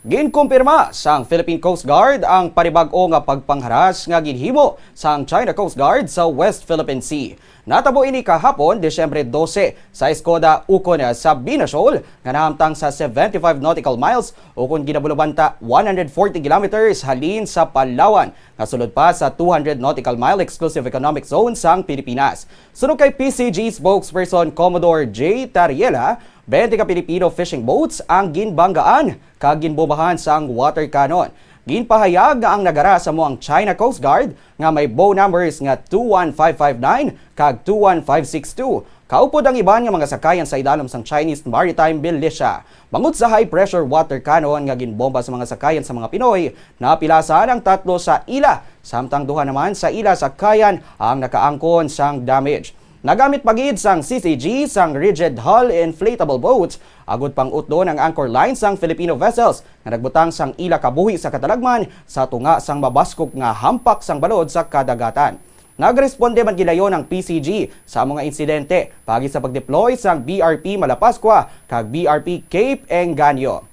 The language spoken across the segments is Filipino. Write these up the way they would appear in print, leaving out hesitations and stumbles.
Ginkumpirma sang Philippine Coast Guard ang panibag-o nga pagpangharas nga ginhimo sang China Coast Guard sa West Philippine Sea. Natabo ini kahapon, Desyembre 12, sa Escoda Ukon sa Binasol, nga nahamtang sa 75 nautical miles o kung ginabulubanta 140 kilometers halin sa Palawan, nga sulod pa sa 200 nautical mile exclusive economic zone sang Pilipinas. Sunod kay PCG spokesperson Commodore J. Tariela, 20 ka Pilipino fishing boats ang ginbanggaan kag ginbobahan sang water cannon. Ginpahayag nga ang nagara sa moang China Coast Guard nga may bow numbers nga 21559 kag 21562. Kaupod ang iban nga mga sakayan sa idalom sang Chinese Maritime Militia. Bangod sa high pressure water cannon nga ginbomba sa mga sakayan sa mga Pinoy, napilasan ang tatlo sa ila, samtang duha naman sa ila sakayan ang nakaangkon sang damage. Nagamit pagid sang CCG sang rigid hull inflatable boats, agud pang utdo ng anchor line sang Filipino vessels nga nagbutang sang ila kabuhi sa katalagman sa tunga sang mabaskog nga hampak sang balod sa kadagatan. Nagresponde man gilayon ang PCG sa mga insidente pagi sa pagdeploy sang BRP Malapascua kag BRP Cape Engaño.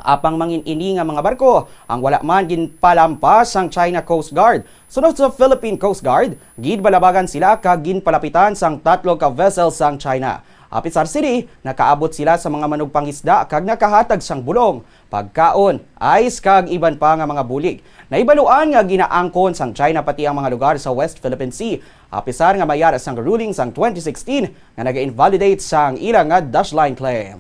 Apang mangin-ini nga mga barko ang wala man ginpalampas sang China Coast Guard. Sunod sa Philippine Coast Guard, ginbalabagan sila kag ginpalapitan sang tatlo ka vessels sang China. Apit sa city, nakaabot sila sa mga manugpangisda kag nakahatag sang bulong, pagkaon, ice kag iban pa nga mga bulig. Naibaluan nga ginaangkon sang China pati ang mga lugar sa West Philippine Sea. Apisar nga mayara sang ruling sang 2016 nga naga-invalidate sang ilang nga dash line claims.